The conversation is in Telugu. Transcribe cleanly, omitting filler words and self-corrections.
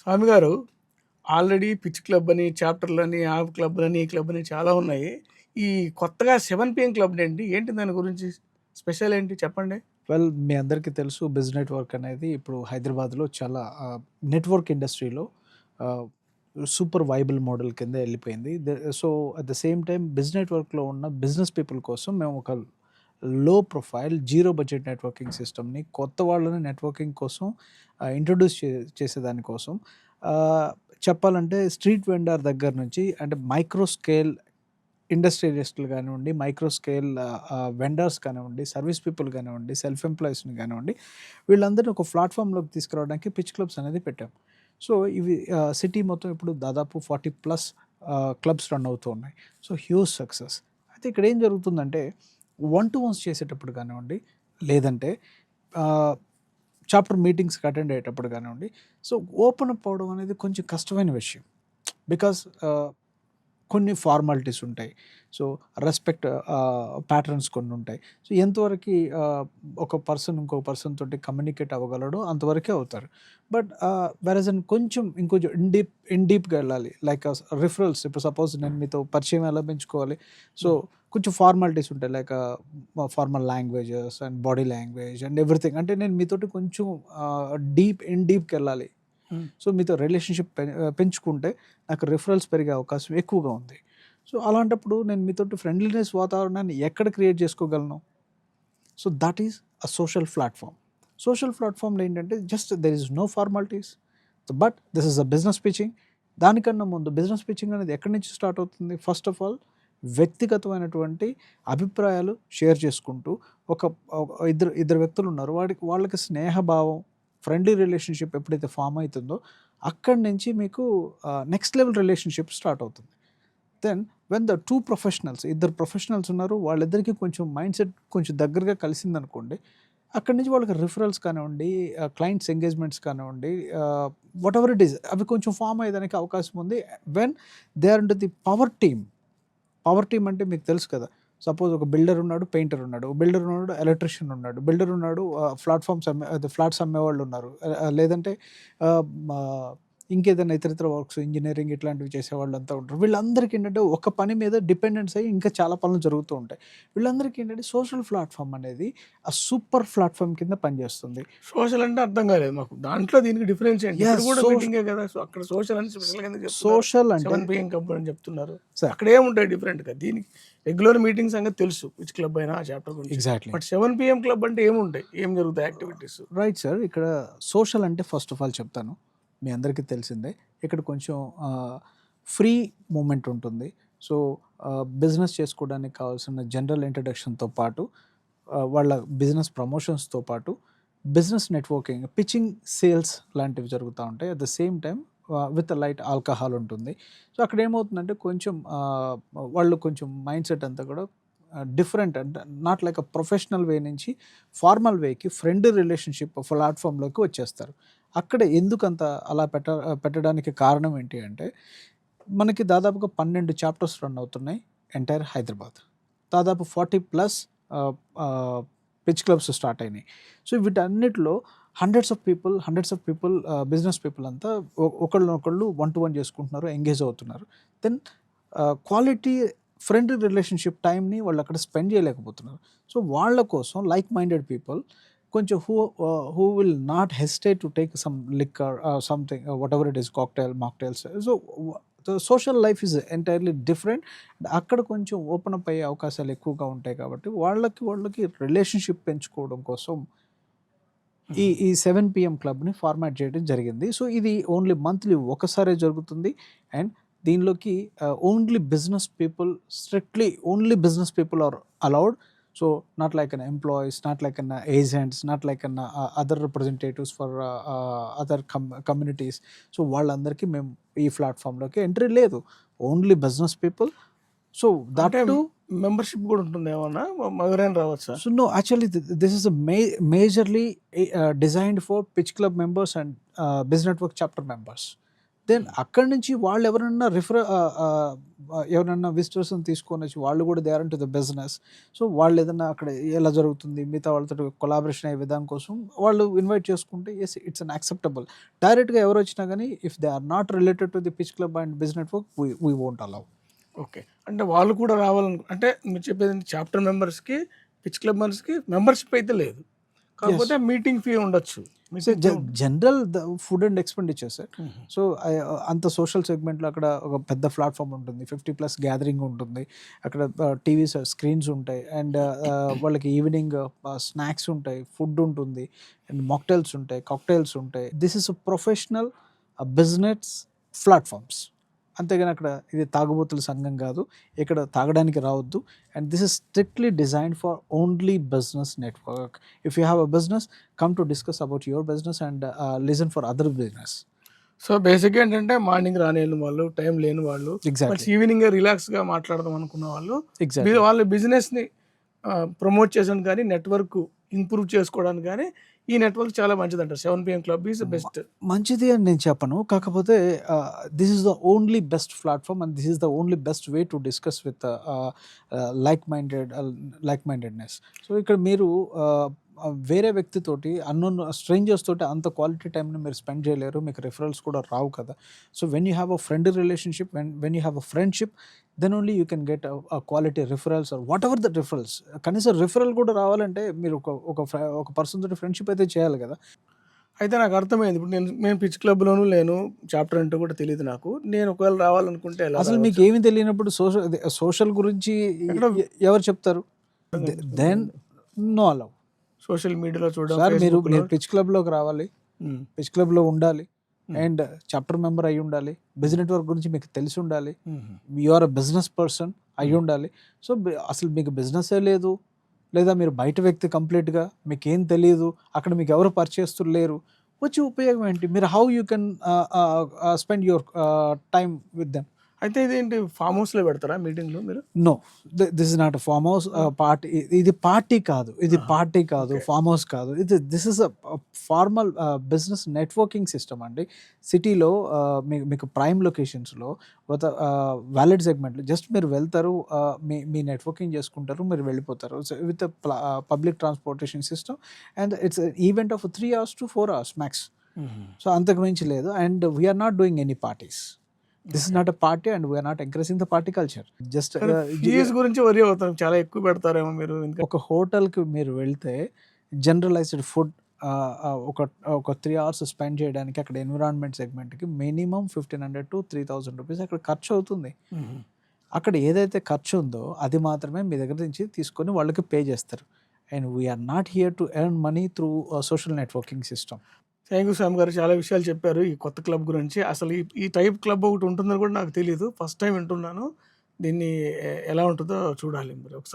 స్వామి గారు ఆల్రెడీ పిచ్ క్లబ్ అని, చాప్టర్‌లని, ఆ క్లబ్‌లని, ఈ క్లబ్‌ని చాలా ఉన్నాయి. ఈ కొత్తగా 7 పీఎం క్లబ్ ఏంటి? ఏంటి దాని గురించి స్పెషల్ ఏంటి చెప్పండి? వెల్, మీ అందరికీ తెలుసు బిజ్ నెట్వర్క్ అనేది ఇప్పుడు హైదరాబాద్‌లో చాలా నెట్వర్క్ ఇండస్ట్రీలో ఆహ్, సూపర్ వైబుల్ మోడల్ కింద ఎళ్ళిపోయింది. So, at the same time biz నెట్వర్క్‌లో ఉన్న బిజినెస్ పీపుల్ కోసం మేము ఒక లో ప్రొఫైల్, జీరో బడ్జెట్ నెట్వర్కింగ్ సిస్టమ్‌ని కొత్త వాళ్ళని నెట్వర్కింగ్ కోసం ఇంట్రొడ్యూస్ చేసేదాని కోసం ఆహ్, చెప్పాలంటే స్ట్రీట్ వెండర్ దగ్గర నుంచి అంటే మైక్రో స్కేల్ ఇండస్ట్రియలిస్టులు కానివ్వండి, మైక్రో స్కేల్ వెండర్స్ కానివ్వండి, సర్వీస్ పీపుల్ కానివ్వండి, సెల్ఫ్ ఎంప్లాయీస్‌ని కానివ్వండి, వీళ్ళందరిని ఒక ప్లాట్‌ఫామ్‌లోకి తీసుకురావడానికి పిచ్ క్లబ్స్ అనేది పెట్టాం. సో, ఇవి సిటీ మొత్తం ఇప్పుడు దాదాపు 40+ క్లబ్స్ రన్ అవుతూ ఉన్నాయి. So, huge success. అయితే ఇక్కడ ఏం జరుగుతుందంటే, వన్ టు వన్స్ చేసేటప్పుడు కానివ్వండి, లేదంటే ఆహ్, చాప్టర్ మీటింగ్స్‌కి అటెండ్ అయ్యేటప్పుడు కానివ్వండి, సో, ఓపెన్ అప్ అవ్వడం అనేది కొంచెం కష్టమైన విషయం. బికాస్ కొన్ని ఫార్మాలిటీస్ ఉంటాయి. సో, రెస్పెక్ట్ ప్యాటర్న్స్ కొన్ని ఉంటాయి. సో, ఎంతవరకి ఒక పర్సన్ ఇంకో పర్సన్ తోటి కమ్యూనికేట్ అవ్వగలడో అంతవరకే అవుతారు. బట్ వేరస్ కొంచెం ఇంకొంచెం ఇన్ డీప్‌గా వెళ్ళాలి. లైక్ రిఫరల్స్ ఇప్పుడు సపోజ్ నేను మీతో పరిచయం ఎలా పెంచుకోవాలి. సో, కొంచెం ఫార్మాలిటీస్ ఉంటాయి. Like formal languages and body language and everything. అంటే నేను మీతోటి కొంచెం ఇన్ డీప్‌కెళ్ళాలి. హ్మ్. సో, మీతో రిలేషన్‌షిప్ పెంచుకుంటే నాకు రిఫరల్స్ పెరిగే అవకాశం ఎక్కువగా ఉంది. సో, అలాంటప్పుడు నేను మీతోటి ఫ్రెండ్లీనెస్ వాతావరణాన్ని ఎక్కడ క్రియేట్ చేసుకోగలను? So, that is a social platform. సోషల్ ప్లాట్‌ఫార్మ్‌లో ఏంటంటే just there is no formalities. But this is a business pitching. దానికన్నా ముందు బిజినెస్ పిచింగ్ అనేది ఎక్కడి నుంచి స్టార్ట్ అవుతుంది? ఫస్ట్ ఆఫ్ ఆల్ వ్యక్తిగతమైనటువంటి అభిప్రాయాలు షేర్ చేసుకుంటూ ఒక ఇద్దరు ఇద్దరు వ్యక్తులున్నారు. వాళ్ళకి స్నేహభావం, ఫ్రెండ్లీ రిలేషన్‌షిప్ ఎప్పుడైతే ఫార్మ్ అయితుందో అక్కడి నుంచి మీకు నెక్స్ట్ లెవెల్ రిలేషన్‌షిప్ స్టార్ట్ అవుతుంది. దెన్ వెన్ ద 2 ప్రొఫెషనల్స్ ఇద్దరు ప్రొఫెషనల్స్ ఉన్నారు. వాళ్ళిద్దరికీ కొంచెం మైండ్‌సెట్ కొంచెం దగ్గరగా కలిసిందనుకోండి. అక్కడి నుంచి వాళ్ళకి రిఫరల్స్ కానివ్వండి, క్లయింట్స్ ఎంగేజ్‌మెంట్స్ కానివ్వండి, వాటెవర్ ఇట్ ఈస్ అవి కొంచెం ఫార్మ్ అయ్యేదానికి అవకాశం ఉంది. When they are into the power team. Power team అంటే మీకు తెలుసు కదా! సపోజ్ ఒక బిల్డర్ ఉన్నాడు, పెయింటర్ ఉన్నాడు. బిల్డర్ ఉన్నాడు, ఎలక్ట్రీషియన్ ఉన్నాడు. బిల్డర్ ఉన్నాడు, ఫ్లాట్స్ అమ్మేవాళ్ళున్నారు. లేదంటే ఆహ్, మా ఇంకేదైనా ఇతరితర వర్క్స్ ఇంజినీరింగ్ ఇట్లాంటివి చేసేవాళ్ళంతా ఉంటారు. వీళ్ళందరికీ ఏంటంటే ఒక పని మీద డిపెండెన్స్ అయ్యి ఇంకా చాలా పనులు జరుగుతూ ఉంటాయి. వీళ్ళందరికీ ఏంటంటే సోషల్ ప్లాట్‌ఫార్మ్ అనేది ఆ సూపర్ ప్లాట్‌ఫార్మ్ కింద పనిచేస్తుంది. సోషల్ అంటే అర్థం కాలేదు మాకు. దాంట్లో దీనికి డిఫరెన్స్ ఏంటి? ఇక్కడ యెస్. కూడా మీటింగే కదా! సో, అక్కడ సోషల్ అని స్పెషల్‌గా ఎందుకు చెప్తున్నారు? సోషల్ అంటే 7 పీఎం క్లబ్ అని చెప్తున్నారు. సార్ అక్కడ ఏముంటాయి డిఫరెంట్‌గా? దీనికి రెగ్యులర్ మీటింగ్ సంగతి తెలుసు. పిచ్ క్లబ్ అయినా ఆ చాప్టర్ గురించి. ఎగ్జాక్ట్‌లీ. బట్ 7 పీఎం క్లబ్ అంటే ఏముంటాయి? ఏం జరుగుతాయి యాక్టివిటీస్? Right sir. ఇక్కడ సోషల్ అంటే ఫస్ట్ ఆఫ్ ఆల్ చెప్తాను. మీ అందరికీ తెలిసిందే. ఇక్కడ కొంచెం ఫ్రీ మూవ్‌మెంట్ ఉంటుంది. సో, బిజినెస్ చేసుకోవడానికి కావాల్సిన జనరల్ ఇంట్రడక్షన్‌తో పాటు వాళ్ళ బిజినెస్ ప్రమోషన్స్‌తో పాటు బిజినెస్ నెట్వర్కింగ్, పిచింగ్, సేల్స్ లాంటివి జరుగుతా ఉంటాయి. At the same time with light alcohol ఉంటుంది. సో, అక్కడ ఏమవుతుందంటే కొంచెం వాళ్ళు కొంచెం మైండ్‌సెట్ అంతా కూడా డిఫరెంట్ అంటే నాట్ లైక్ ఎ ప్రొఫెషనల్ వే నుంచి ఫార్మల్ వేకి ఫ్రెండ్ రిలేషన్‌షిప్ ప్లాట్‌ఫార్మ్‌లోకి వచ్చేస్తారు. అక్కడ ఎందుకంత అలా పెట్టడానికి కారణం ఏంటి అంటే, మనకి దాదాపుగా 12 చాప్టర్స్ రన్ అవుతున్నాయి ఎంటైర్ హైదరాబాద్. దాదాపు 40+ ఆహ్, ఆహ్, పిచ్ క్లబ్స్ స్టార్ట్ అయినాయి. సో, వీటన్నిటిలో hundreds of people business people అంతా ఒకళ్ళనొకళ్ళు వన్ టు వన్ చేసుకుంటున్నారు, ఎంగేజ్ అవుతున్నారు. దెన్ క్వాలిటీ ఫ్రెండ్ రిలేషన్‌షిప్ టైమ్‌ని వాళ్ళక్కడ స్పెండ్ చేయలేకపోతున్నారు. సో, వాళ్ళ కోసం లైక్ మైండెడ్ పీపుల్ కొంచెం who will not hesitate to take some liquor something whatever it is cocktail, mocktails. So, the social life is entirely different. అక్కడ కొంచెం ఓపెన్ అప్ అయ్యే అవకాశాలు ఎక్కువగా ఉంటాయి కాబట్టి వాళ్ళకి రిలేషన్‌షిప్ పెంచుకోవడం కోసం ఈ 7 పీఎం క్లబ్‌ని ఫార్మాట్ చేయడం జరిగింది. సో, ఇది ఓన్లీ మంత్లీ ఒకసారే జరుగుతుంది. అండ్ దీనిలోకి only business people are allowed. So, not like an employees, not like an agents, not like an other representatives for other communities. So, వాళ్ళందరికీ మేము ఈ ప్లాట్‌ఫామ్‌లోకి ఎంట్రీ లేదు. Only business people. So, that అంటే టూ. మెంబర్‌షిప్ గూడా ఉంటుందేమన్నా? ఎవరైనా రావచ్చా? So no, actually, this is a majorly designed for pitch club members and Biz Network chapter members. Then అక్కడి నుంచి వాళ్ళు ఎవరైనా ఎవరైనా విజిటర్స్ని తీసుకొని వచ్చి వాళ్ళు కూడా they are to the business. So వాళ్ళు ఏదైనా అక్కడ ఎలా జరుగుతుంది మిగతా వాళ్ళతో కొలాబరేషన్ అయ్యే విధానం కోసం వాళ్ళు ఇన్వైట్ చేసుకుంటే ఎస్ ఇట్స్ అన్ యాక్సెప్టబుల్. డైరెక్ట్గా ఎవరు వచ్చినా కానీ if they are not related to the pitch club and biz network we won't allow. Okay. అంటే వాళ్ళు కూడా అంటే మీరు చెప్పేది చాప్టర్ మెంబర్స్కి పిచ్ క్లబ్ మెంబర్స్కి మెంబర్షిప్ అయితే లేదు, కాకపోతే మీటింగ్ ఫీ ఉండొచ్చు. General the food and expenditure sir. So అంత సోషల్ సెగ్మెంట్లో అక్కడ ఒక పెద్ద ప్లాట్ఫామ్ ఉంటుంది, 50+ గ్యాదరింగ్ ఉంటుంది, అక్కడ టీవీ స్క్రీన్స్ ఉంటాయి, అండ్ వాళ్ళకి ఈవినింగ్ స్నాక్స్ ఉంటాయి, ఫుడ్ ఉంటుంది, అండ్ మాక్టైల్స్ ఉంటాయి, కాక్టైల్స్ ఉంటాయి. This is professional business platforms. అంతేగాని అక్కడ ఇది తాగుబోతుల సంఘం కాదు, ఇక్కడ తాగడానికి రావద్దు. And this is strictly designed for only business network. If you have a business, come to discuss about your business and listen for other business. So బేసిక్గా ఏంటంటే మార్నింగ్ రాలేని వాళ్ళు, టైం లేని వాళ్ళు, ఎగ్జాక్ట్లీ ఈవినింగ్ రిలాక్స్గా మాట్లాడదాం అనుకున్న వాళ్ళు, ఎగ్జాక్ట్లీ వాళ్ళ బిజినెస్ని ప్రమోట్ చేయడానికి కానీ నెట్వర్క్ ఇంప్రూవ్ చేసుకోవడానికి కానీ ఈ నెట్వర్క్ చాలా మంచిది అంటారు. 7 PM క్లబ్ ఈజ్ బెస్ట్. మంచిది అని నేను చెప్పను, కాకపోతే this is the only best platform and this is the only best way to discuss with like mindedness. So ఇక్కడ మీరు వేరే వ్యక్తితోటి అన్నోన్ స్ట్రేంజర్స్ తోటి అంత క్వాలిటీ టైంని మీరు స్పెండ్ చేయలేరు, మీకు రిఫరల్స్ కూడా రావు కదా. So when you have a friend relationship, when you have a friendship, then only you can get a quality referrals or whatever the referrals. కనీసం రిఫరల్ కూడా రావాలంటే మీరు ఒక పర్సన్ తోటి ఫ్రెండ్షిప్ అయితే చేయాలి కదా. అయితే నాకు అర్థమైంది. ఇప్పుడు మేము పిచ్ క్లబ్లోనూ లేను, చాప్టర్ అంటే కూడా తెలియదు నాకు. నేను ఒకవేళ రావాలనుకుంటే ఎలా అసలు మీకు ఏమీ తెలియనప్పుడు సోషల్ గురించి ఎవరు చెప్తారు? Then no allow. సోషల్ మీడియాలో చూడడం, సార్ మీరు Facebookలో. పిచ్ క్లబ్లోకి రావాలి, పిచ్ క్లబ్లో ఉండాలి, అండ్ చాప్టర్ మెంబర్ అయి ఉండాలి, బిజ్ నెట్వర్క్ గురించి మీకు తెలిసి ఉండాలి, you are a business person అయి ఉండాలి. సో అసలు మీకు బిజినెసే లేదు, లేదా మీరు బయట వ్యక్తి కంప్లీట్గా మీకు ఏం తెలియదు, అక్కడ మీకు ఎవరు పరిచయస్తులు లేరు, వచ్చి ఉపయోగం ఏంటి? మీరు how you can spend your time with them? అయితే ఇదేంటి ఫామ్ హౌస్లో పెడతారా మీటింగ్లు మీరు? No, this is not farm house party. ఇది పార్టీ కాదు, ఇది పార్టీ కాదు, ఫార్మ్ హౌస్ కాదు. This is a formal business networking system అండి. సిటీలో మీకు ప్రైమ్ లొకేషన్స్లో వ్యాలిడ్ సెగ్మెంట్లో జస్ట్ మీరు వెళ్తారు, మీ నెట్వర్కింగ్ చేసుకుంటారు, మీరు వెళ్ళిపోతారు with public transportation system. And it's event of 3 hours to 4 hours max. So అంతకు మించి లేదు. And we're not doing any parties. This is not a party and we're not encouraging the party culture. Just fees గురించి వరి అవుతాం, చాలా ఎక్కువ పెడతారేమో మీరు. ఒక హోటల్కి మీరు వెళ్తే జనరలైజ్డ్ ఫుడ్ ఒక 3 hours స్పెండ్ చేయడానికి అక్కడ ఎన్విరాన్మెంట్ సెగ్మెంట్కి మినిమం 1,500 to 3,000 రూపీస్ అక్కడ ఖర్చు అవుతుంది. అక్కడ ఏదైతే ఖర్చు ఉందో అది మాత్రమే మీ దగ్గర నుంచి తీసుకొని వాళ్ళకి పే చేస్తారు. And we're not here to earn money through social networking system. Thank you Shyam garu, చాలా విషయాలు చెప్పారు ఈ కొత్త క్లబ్ గురించి. అసలు ఈ టైప్ క్లబ్ ఒకటి ఉంటుందని కూడా నాకు తెలియదు, ఫస్ట్ టైం వింటున్నాను. దీన్ని ఎలా ఉంటుందో చూడాలి మీరు ఒకసారి.